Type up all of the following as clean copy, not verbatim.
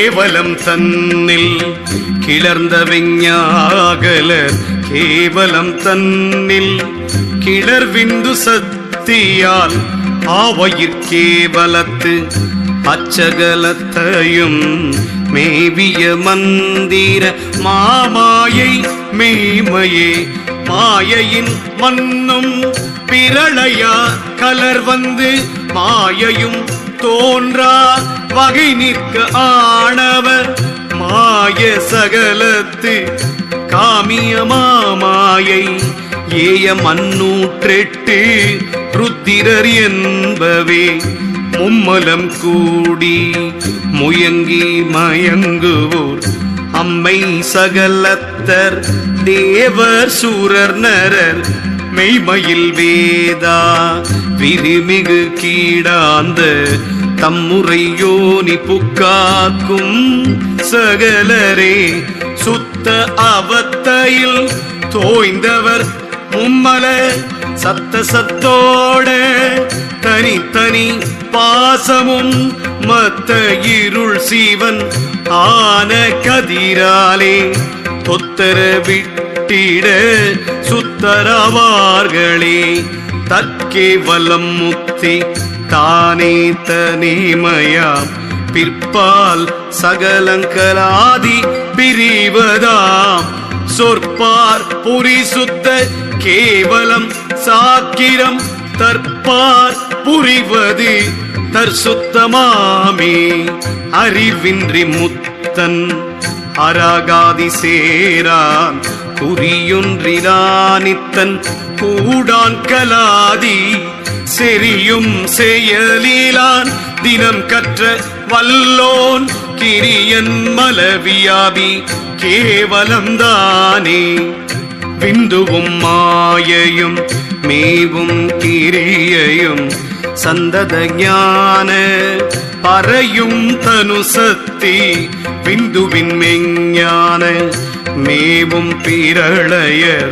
கேவலம் தன்னில் கிளர்ந்த விஞ்ஞாகலர் கேவலம் தன்னில் கிளர்விந்து சத்தியால் ஆவயிற் கேவலத்து அச்சகலத்தையும் மேவிய மந்திர மாமாயை மெய்மையே மாயையின் மன்னும் பிரளயா கலர் வந்து மாயையும் தோன்றா வகை நிற்க ஆணவர் மாய சகலத்து காமிய மாமாயை ஏய மன்னூற்றெட்டு ருத்திரர் என்பவே மும்மலம் கூடி முயங்கி மயங்குவோர் அம்மை சகலத்தர் தேவர் சூரர் நரர் மெய்மையில் வேதா விரிமிகு கீடாந்த தம்முறை யோனி புக்காக்கும் சகலரே சுத்த அவத்தையில் தோய்ந்தவர் மும்மல சத்த சத்தோட தனித்தனி பாசமும் மத்த இருள் சீவன் ஆன கதிராலே தொத்தர விட்டிட சுத்தரவார்களே தற்கே வலம் முத்தி தானே தனிமயாம் பிற்பால் சகலங்கலாதி பிரிவதாம் சொற்பார் புரிசுத்த கேவலம் சாக்கிரம் தற்பார் புரிவது தற்சுத்தமாமே அறிவின்றி முத்தன் அராகாதி சேரான் குறியொன்றிரானித்தன் கூடான் கலாதி செறியும் செயலீலான் தினம் கற்ற வல்லோன் கிரியன் மலவியாபி கேவலம்தானே விந்துவும் மாயையும் மேவும் கிரியையும் சந்தத ஞான பறையும் தனுசக்தி விந்துவின் மெஞ்ஞான மேவும் பிரளயர்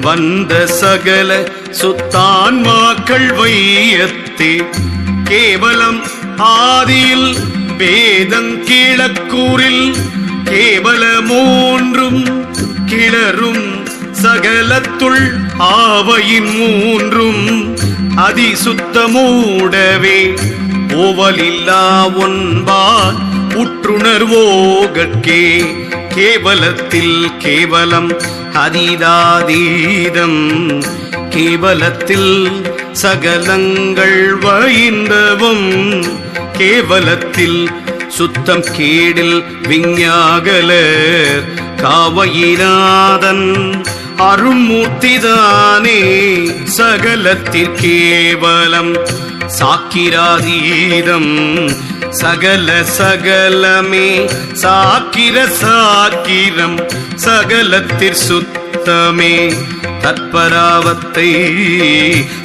வந்த சகல சுத்தான்மாக்கள் வையத்தே கேவலம் ஆதியில் வேதங்கிழக்கூரில் கேவல மூன்றும் கிளரும் சகலத்துள் ஆவையின் மூன்றும் அதிசுத்தமூடவே ஓவலில்லா ஒன்பால் உற்றுணர்வோகற்கே கேவலத்தில் கேவலம் அதீதாதீதம் கேவலத்தில் சகலங்கள் வயிந்தவும் கேவலத்தில் சுத்தம் கேடில் விஞ்ஞாகலர் காவயினாதன் அருண்மூர்த்திதானே சகலத்திற் கேவலம் சாக்கிராதீதம் சகல சகலமே சாக்கிர சாக்கிரம் சகலத்திற் சுத்தமே தற்பராவத்தை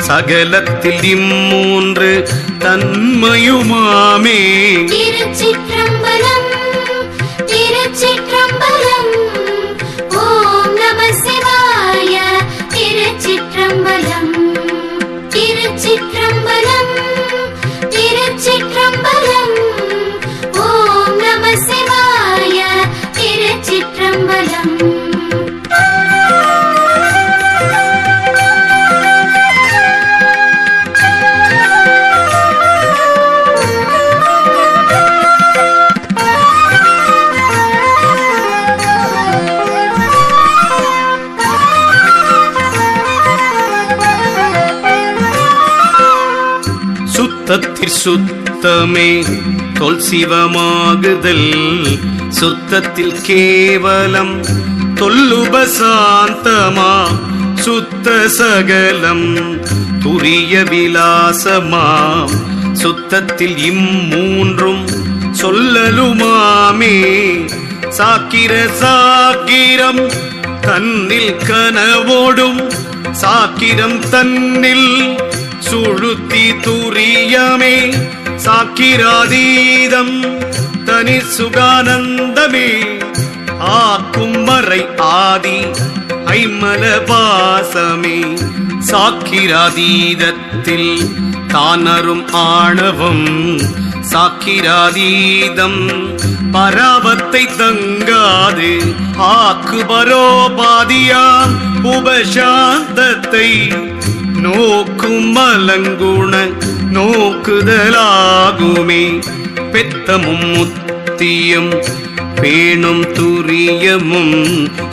சகலத்தில் இம்மூன்று தன்மையுமாமே. திருச்சிற்றம்பலம் திருச்சிற்றம்பலம் ஓம் நம சிவாய. திருச்சிற்றம்பலம் திருச்சிற்றம்பலம் திருச்சிற்றம்பலம் ஓம் நம சிவாய. திருச்சிற்றம்பலம் சுத்தத்திற் சுத்தமே தொல் சிவமாகுதல் சுத்தத்தில் கேவலம் தொல்லுபசாந்தமா சுத்த சகலம் துரிய விலாசமா சுத்தத்தில் இம்மூன்றும் சொல்லலுமாமே. சாக்கிர சாக்கிரம் தன்னில் கனவோடும் சாக்கிரம் தன்னில் சுழுத்தி துரியமே சாக்கிராதீதம் தனி சுகானந்தமே ஆக்கும் மறை ஆதி ஐமல பாசமே. சாக்கிராதீதத்தில் தானரும் ஆணவம் சாக்கிராதீதம் பராபத்தை தங்காது ஆக்குபரோபாதியாம் உபசாந்தத்தை நோக்கும் மலங்குண நோக்குதலாகுமே. பெத்தமும் முத்தியும் பேணும் துரியமும்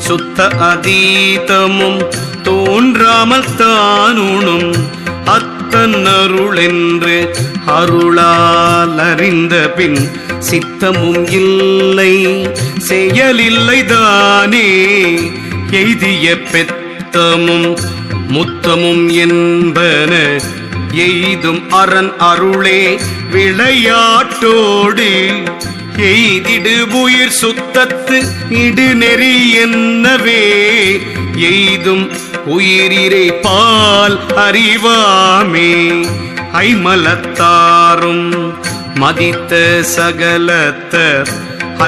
சுத்த அதீதமும் தோன்றாமல் தானுணும் அத்தன் அருளென்று அருளால் அறிந்த பின் சித்தமும் இல்லை செயலில்லை தானே. எய்திய பெத்தமும் முத்தமும் என்பன எய்தும் அரண் அருளே விளையாட்டோடு எய்திடு உயிர் சுத்தத்து இடுநெறி என்னவே. எய்தும் உயிரிரை பால் அறிவாமே. ஐமலத்தாரும் மதித்த சகலத்தர்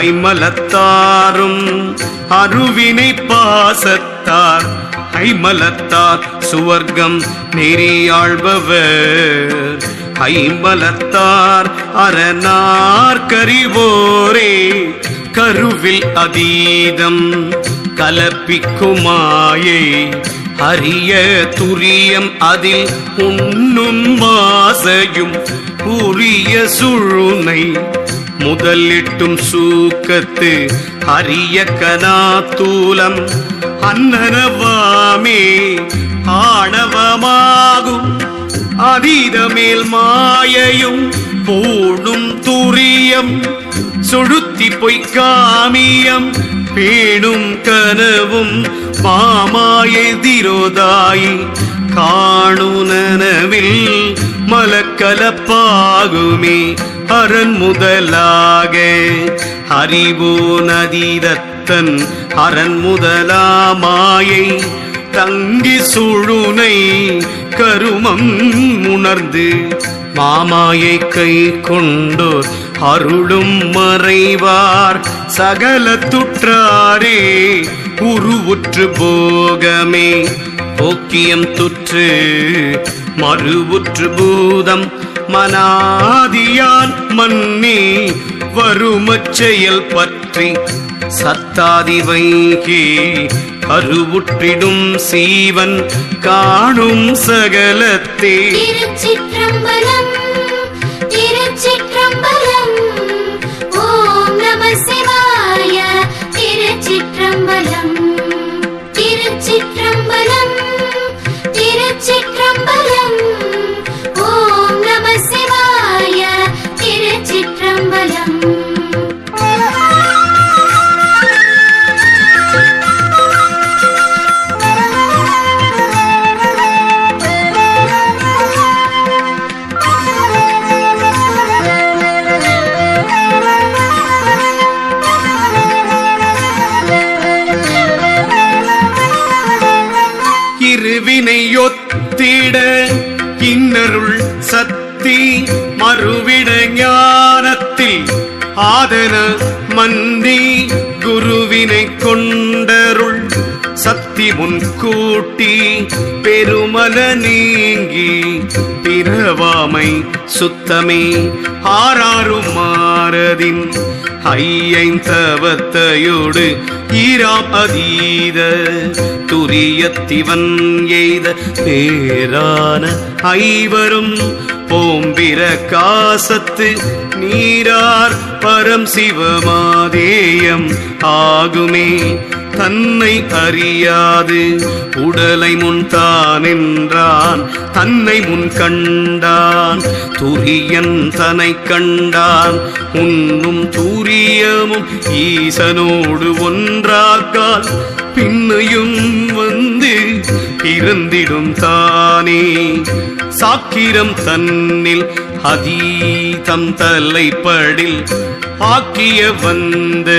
ஐமலத்தாரும் அருவினை பாசத்தார் ஐமலத்தார் சுவர்க்கம் நெறியாழ்பவர். ஐமலத்தார் அரணார் கரிவோரே கருவில் அதீதம் கலப்பிக்குமாயை அரிய துரியம் அதில் உண்ணும் மாசையும் உரிய சுழுனை முதலிட்டும் சூக்கத்து அரிய கனாத்தூலம் அன்னனவாமே. ஆணவமாகும் அதீதமேல் மாயையும் போடும் துரியம் சுழுத்தி பொய்க்காமியம் பேணும் கனவும் மாமாயை திரோதாய் காணுனவில் மலக்கலப்பாகுமே. அரண் முதலாக அறிவோ நதீதத்தன் அரண் முதலாமாயை தங்கி சுழுனை கருமம் உணர்ந்து மாமாயை கை கொண்டோர் அருளும் மறைவார் சகல துற்றாரே. உருவுற்று போகமே போக்கியம் துற்று மறுவுற்று பூதம் மனாதியான் மன்னி வருமச் செயல் பற்றி சத்தாதி வைகி அருவுற்றிடும் சீவன் காணும் சகலத்தே. திருச்சிற்றம்பலம் திருச்சிற்றம்பலம் ஓம் நம சிவாய. திருச்சிற்றம்பலம் திருச்சிற்றம்பலம் திருச்சிற்றம்பலம் ஓம் நம சிவாய. திருச்சிற்றம்பலம் இருவினையொத்திட இன்னருள் சக்தி மறுவிட ஞானத்தில் ஆதன மந்தி குருவினை கொண்டருள் சக்தி முன்கூட்டி பெருமல நீங்கி பிறவாமை சுத்தமே. ஆறாறு மாறதின் ஐயைந்தவத்தையோடு ஈராம் அதீத துரியத்திவன் எய்த பேரான ஐவரும் போம்பிர காசத்து நீரார் பரம் சிவமாதேயம் ஆகுமே. தன்னை அறியாது உடலை முன் தான் என்றான் தன்னை முன் கண்டான் துரியன் தனை கண்டான் உண்ணும் தூரியமும் ஈசனோடு ஒன்றாக்கால் பின்னையும் வந்து இறந்திடும் தானே. சாக்கிரம் தன்னில் அதீதம் தலைப்படில் ஆக்கிய வந்த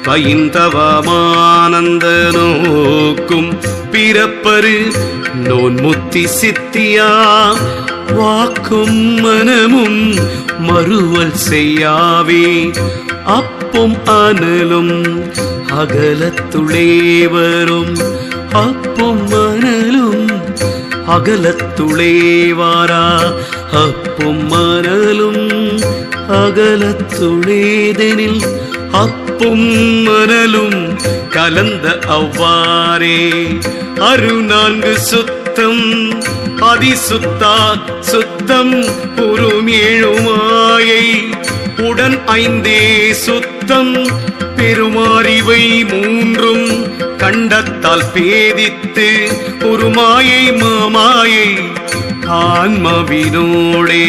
பயிந்தவமானந்த நோக்கும் பிறப்பரு நோன்முத்தி சித்தியா வாக்கும் மனமும் மறுவல் செய்யாவே. அப்பும் அனலும் அகலத்துளே வரும் அப்பும் அனலும் அகலத்துளே வாரா அப்பும் மணலும் அகலத்துளேதெனில் அப்பும் மணலும் கலந்த அவ்வாறே அருநான்கு சுத்தம் அதிசுத்தா சுத்தம் உரும் ஏழுமாயை உடன் ஐந்தே சுத்தம் பெருமாறிவை மூன்றும் கண்டத்தால் பேதித்து உருமாயை மாமாயை ஆன்மவினோடே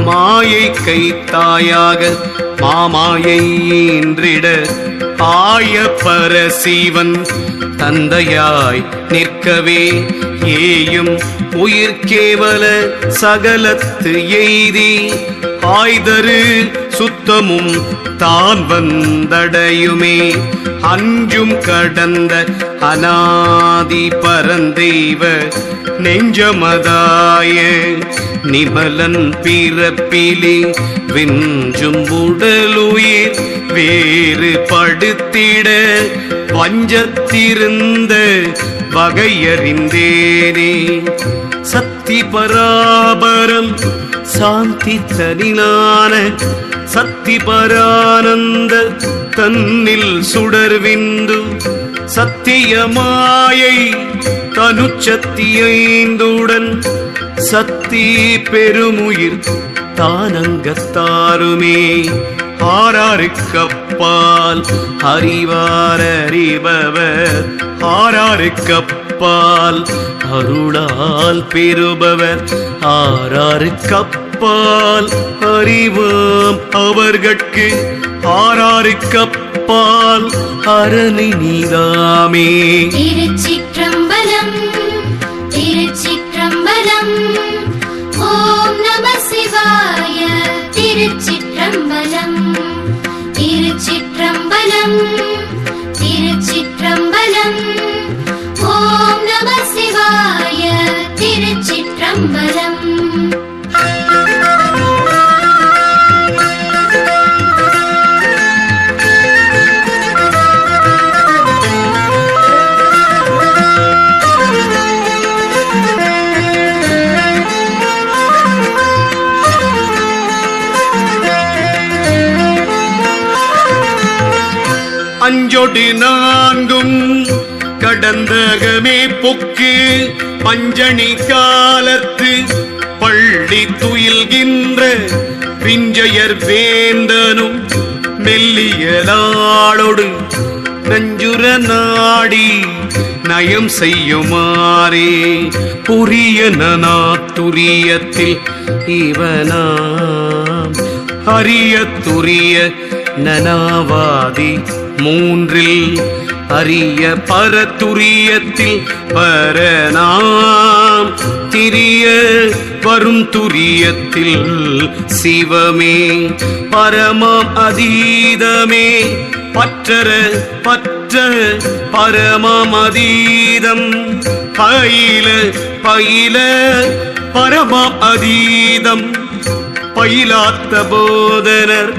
மாயை கைத்தாயாக மாமாயை ஈன்றிட ஆய பரசீவன் தந்தையாய் நிற்கவே ஏயும் உயிர் கேவல சகலத்து எய்தி ஆய்தரு சுத்தமும் தான் வந்தடையுமே அஞ்சும் கடந்த அநாதி பரந்தெய்வ நெஞ்சமதாய நிமலன் பிறப்பிலே விஞ்சும் உடலுயிர் வேறு படுத்திட வஞ்சத்திருந்த வகையறிந்தேனே சக்தி பராபரம் சாந்தி தனிலான சக்தி பரானந்த தன்னில் சுடர்விந்து சத்தியமாயை தனுச்சத்தியைந்துடன் சக்தி பெருமுயிர் தானங்கத்தாருமே ஆறாருக்கப்பால் அறிவார் அறிபவர் ஆறாருக்கப்பால் அருளால் பெறுபவர் ஆறாருக்கப்பால் அறிவாம் அவர்கட்கு ஆறாருக்கப்பால் அரணை நீதாமே. திருச்சிற்றம்பலம் திருச்சிற்றம்பலம் ஓம் நம சிவாய. திருச்சிற்றம்பலம் திருச்சிற்றம்பலம் திருச்சிற்றம்பலம் ஓம் நம சிவாய. திருச்சிற்றம்பலம் அஞ்சொடு நான்கும் கடந்தகமே பொக்கு பஞ்சணி காலத்து பள்ளி துயில்கின்ற பிஞ்சையர் வேந்தனும் மெல்லியலாளோடு நஞ்சுர நாடி நயம் செய்யுமாறே புரிய நனாத்துரியத்தில் இவனாம் அரிய துரிய நனாவாதி மூன்றில் அரிய பரதுரியத்தில் பரநாம் திரிய வரும் துரியத்தில் சிவமே பரமாம் அதீதமே பற்றற பற்ற பரமாம் அதீதம் பயில பயில பரமாம் அதீதம் பயிலாத்த போதனர்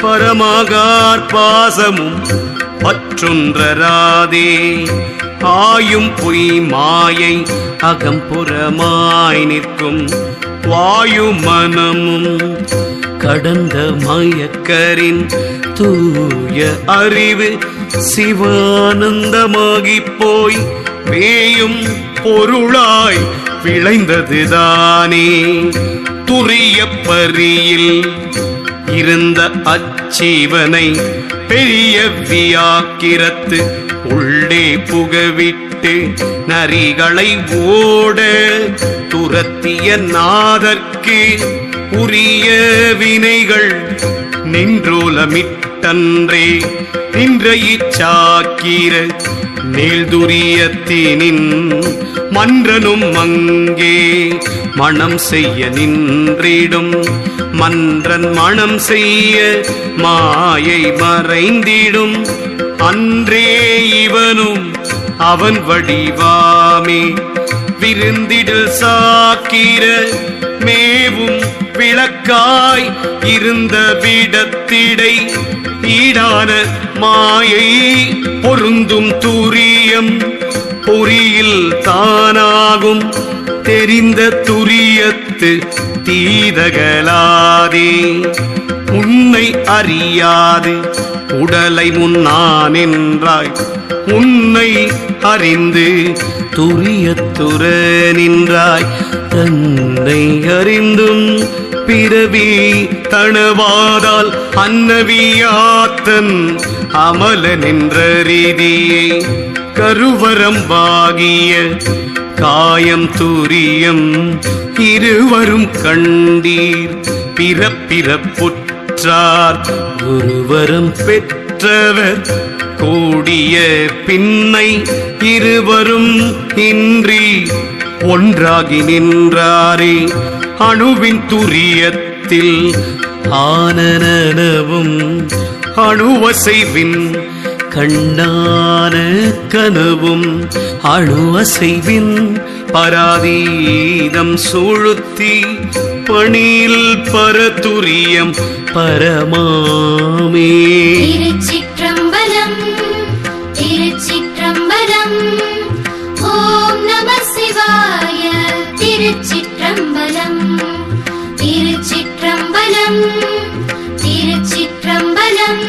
பரமாகார் பாசமும் பற்றொன்றராதே ஆயும் பொய் மாயை அகம்புறமாய் நிற்கும் வாயு மனமும் கடந்த மயக்கரின் தூய அறிவு சிவானந்தமாகிப் போய் வேயும் பொருளாய் விளைந்ததுதானே துரிய பரியில் இருந்த அச்சீவனை பெரிய வியாக்கிரத்து உள்ளே புகவிட்டு நரிகளை ஓட துரத்திய நாதற்கு உரிய வினைகள் நின்றோலமிட்டன்றே நின்ற இச்சாக்கிர நீள்துரியத்தினின் மன்றனும் அங்கே மணம் செய்ய நின்றிடும் மன்றன் மணம் செய்ய மாயை மறைந்திடும் அன்றே இவனும் அவன் வடிவாமே விருந்திடல் சாக்கிர மேவும் விளக்காய் இருந்த விடத்திடை ஈடான மாயை பொருந்தும் துரியம் பொறியில் தானாகும் தெரிந்த துரியத்து தீதகலாதே. உன்னை அறியாது உடலை முன்னான் என்றாய், உன்னை அறிந்து துரியத்துற நின்றாய். தன்னை அறிந்தும் பிறவி தணவாதால் அன்னவியாத்தன் அமல நின்ற ரீதியை கருவரம் வாகிய காயம் துரியம் இருவரும் கண்டீர். பிறப்பிறப்புற்றார் குருவரம் பெற்றவர் கூடிய பின்னை இருவரும் இன்றி ஒன்றாகி நின்றாரே. அணுவின் துரியத்தில் ஆனனவும் அணுவசைவின் கண்ணான கனவும் அணுவசைவின் பராதீதம் சூழுத்தி பணியில் பரதுரியம் பரமாமே. திருச்சிற்றம்பலம் திருச்சிற்றம்பலம். ஓம் நம சிவாய. திருச்சிற்றம்பலம் திருச்சிற்றம்பலம் திருச்சிற்றம்பலம்.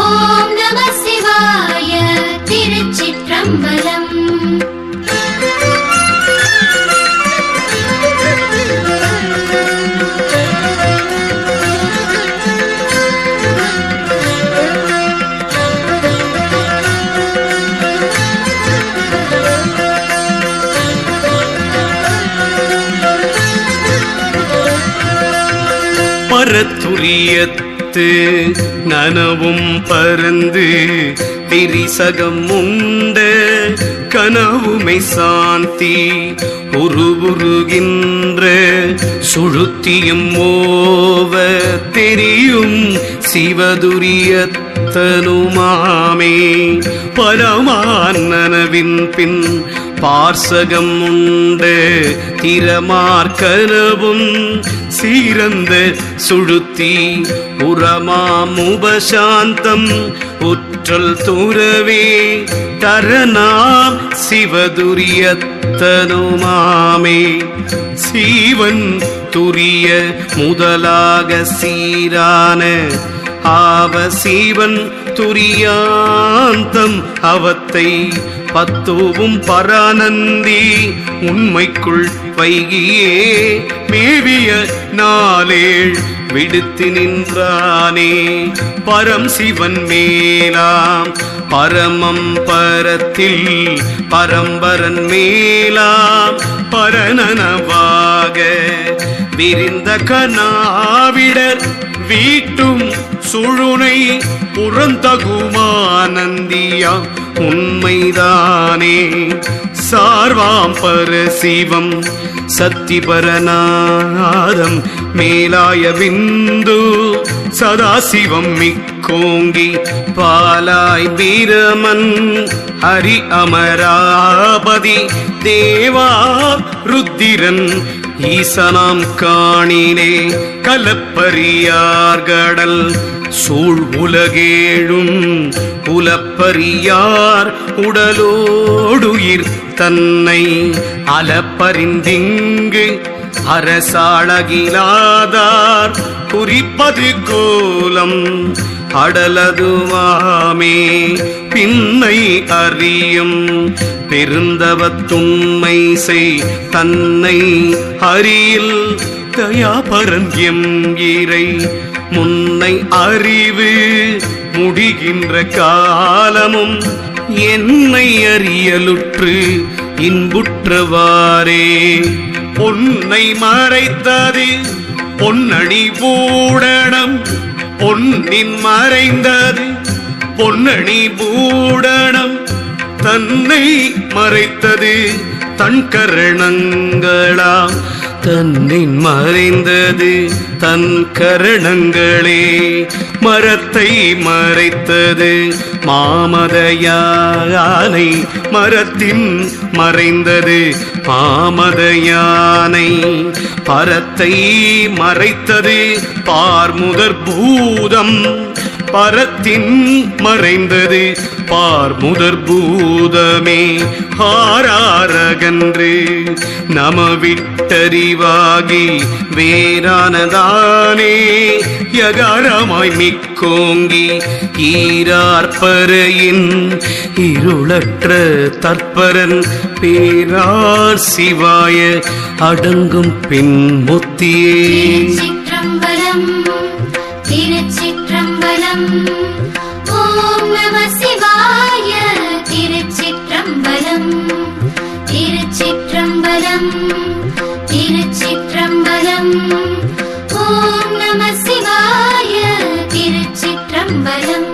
ஓம் நம சிவாய. திருச்சிற்றம்பலம். பரத்துரியத்து நனவும் பரந்து திரிசகம் உண்ட கனவுமை சாந்தி உருவுருகின்ற சுழுத்தியும் ஓவ தெரியும் சிவதுரியத்தனுமாமே. பரமானனவின் பின் பார்சகம் உண்டு திறமார்கனவும் சீரந்த சுழுத்தி உரமாம் உபசாந்தம் உற்றல் துறவே தரநாம் சிவதுரியத்தனுமாமே. சீவன் துரிய முதலாக சீரான ஆவ சீவன் துரியாந்தம் அவத்தை பத்துவும் பரானந்தி உண்மைக்குள் வைகியே மேவிய நாளேழ் விடுத்து நின்றானே. பரம் சிவன் மேலாம் பரமம் பரத்தில் பரம்பரன் மேலாம் பரநனவாக விரிந்த கனாவிடர் வீட்டும் சுழுனை புறந்தகுமானந்தியா உண்மைதானே. சார்வாம் பரசிவம் சத்திபரநாதம் மேலாய விந்து சதாசிவம் மிக்கோங்கி பாலாய் பிரமன் ஹரி அமராபதி தேவா ருத்திரன் ஈசனாம் காணினே. கலப்பரியார்கடல் சூழ் உலகேழும் புலப்பரியார் உடலோடுயிர் தன்னை அலப்பரிந்திங்கு அரசாளகிலாதார் குறிப்பது கோலம் அடலதுவாமே. பின்னை அறியும் பெருந்தவத்துண்மை செய் தன்னை அறியில் தயாபரன் எம் இறை முன்னை அறிவு முடிகின்ற காலமும் என்னை அறியலுற்று இன்புற்றவாறே. பொன்னை மறைத்தது பொன்னணி பூடணம் பொன்னின் மறைந்தது பொன்னணி பூடணம் தன்னை மறைத்தது தன் கரணங்களாம் தன்னின் மறைந்தது தன் கரணங்களே. மரத்தை மறைத்தது மாமதயானை மரத்தின் மறைந்தது மாமதயானை. பரத்தை மறைத்தது பார்முதற் பூதம் பரத்தின் மறைந்தது பார் முதற் பூதமே ஆராரகன்று நம விட்டறிவாகி வேறானதானே யகாரமாய் மிக்கோங்கி ஈரார்ப்பரையின் இருளற்ற தற்பரன் பேரார் சிவாய அடங்கும் பின் முத்தியே. திருச்சிற்றம்பலம் திருச்சிற்றம்பலம் ஓம் நம சிவாய. திருச்சிற்றம்பலம் திருச்சிற்றம்பலம் திருச்சிற்றம்பலம் ஓம் நம சிவாய. திருச்சிற்றம்பலம்.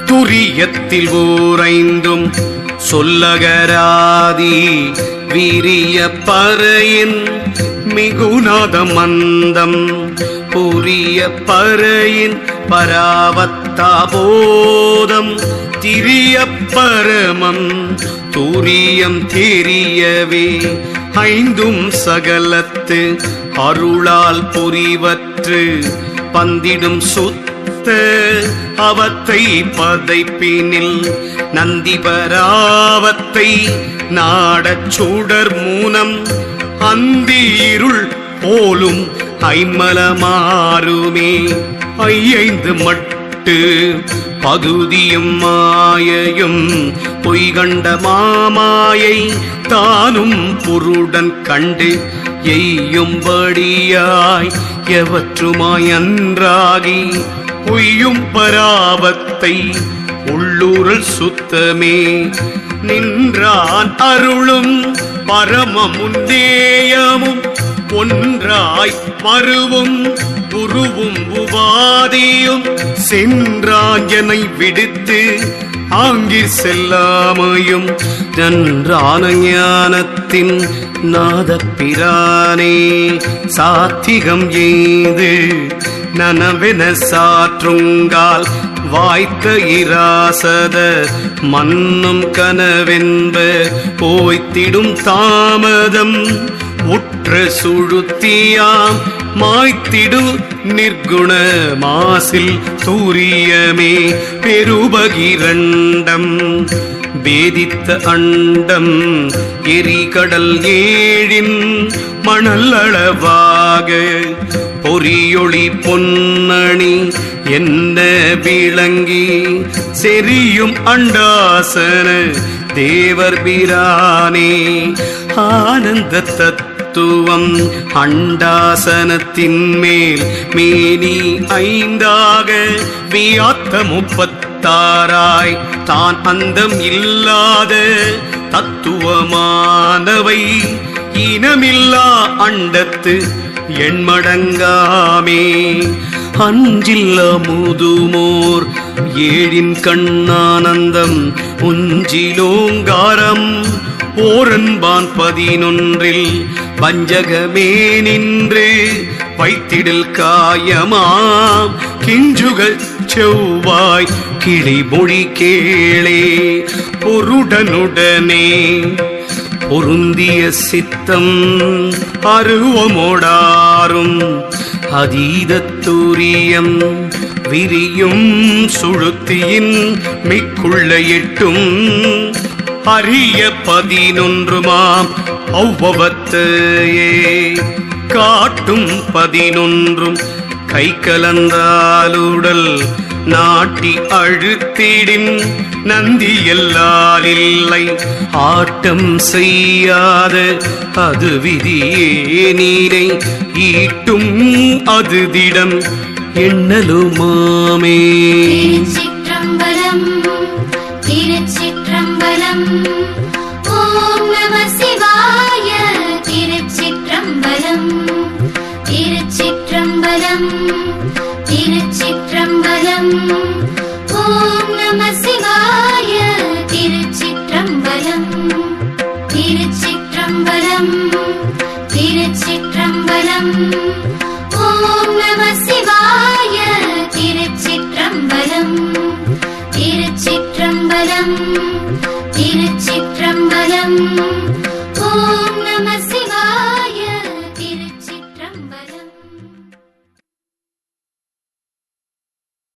துரியத்தில் ஓரைந்தும் சொல்லகராதி வீரிய பறையின் மிகுநாத மந்தம் புரிய பறையின் பராவத்தாபோதம் திரிய பரமம் தூரியம் தெரியவே ஐந்தும் சகலத்து அருளால் புரிவற்று பந்திடும் சுத்த அவத்தை பதைப்பினில் நந்திபராவத்தை நாடச் சுடர் மூனம் அந்தி இருள் போலும் ஐம்மலமாறுமே ஐந்து மட்டு பகுதியும் மாயையும் பொய்கண்ட மாமாயை தானும் புருடன் கண்டு எய்யும்படியாய் எவற்றுமாய் அன்றாகி பொய்யும் பராவத்தை உள்ளூரல் சுத்தமே நின்றான் அருளும் பரமமுந்தேயமும் ஒன்றாய் மருவும் குருவும் உபாதியும் சென்றாஞ்சனை விடுத்து ஆங்கிற் செல்லாமையும் நன்றான ஞானத்தின் நாதப்பிரானே சாத்திகம் ஏது நனவென சாற்றுங்கால் வாய்த்த இராசத மன்னும் கனவென்ப போய்த்திடும் தாமதம் உற்ற சுழுத்தியாம் மாய்த்திடு நிர்குண மாசில் தூரியமே பெருபகிரண்டம் வேதித்த அண்டம் எரிகடல் ஏழின் மணல் அளவாக பொறியொளி பொன்னணி என்ன விளங்கி செரியும் அண்டாசன தேவர் பிரானே ஆனந்த தத்துவம் அண்டாசனத்தின் மேல் மேனி ஐந்தாக வியாத்த 36 தான் அந்தம் இல்லாத தத்துவமானவை இனமில்லா அண்டத்து எண்மடங்காமே அஞ்சில்ல முதுமோர் ஏழின் கண்ணானந்தம் உஞ்சிலோங்காரம் ஓரன்பான் 11 பஞ்சகமே நின்று வைத்திடில் காயமாம் கிஞ்சுகள் செவ்வாய் கிளிமொழி கேளே பொருடனுடனே பொருந்திய சித்தம் அருவமோடாரும் அதீதத்தூரியம் விரியும் சுழுத்தியின் மிக்குள்ள 8 அரிய 11 அவ்வவத்தையே காட்டும் 11 கை கலந்தாலுடல் நாட்டி அழுத்திடின் நந்தி எல்லால் இல்லை ஆட்டம் செய்யாத அது விதியே நீரை ஈட்டும் அது திடம் எண்ணலுமாமே. திருச்சிற்றம்பலம் திருச்சிற்றம்பலம் ஓம் நம சிவாய. திருச்சிற்றம்பலம் திருச்சிற்றம்பலம் திருச்சிற்றம்பலம் ஓம் நம சிவாய. திருச்சிற்றம்பலம் திருச்சிற்றம்பலம் திருச்சிற்றம்பலம் ஓம் ஓம் நம சிவாய. திருச்சிற்றம்பலம் திருச்சிற்றம்பலம்.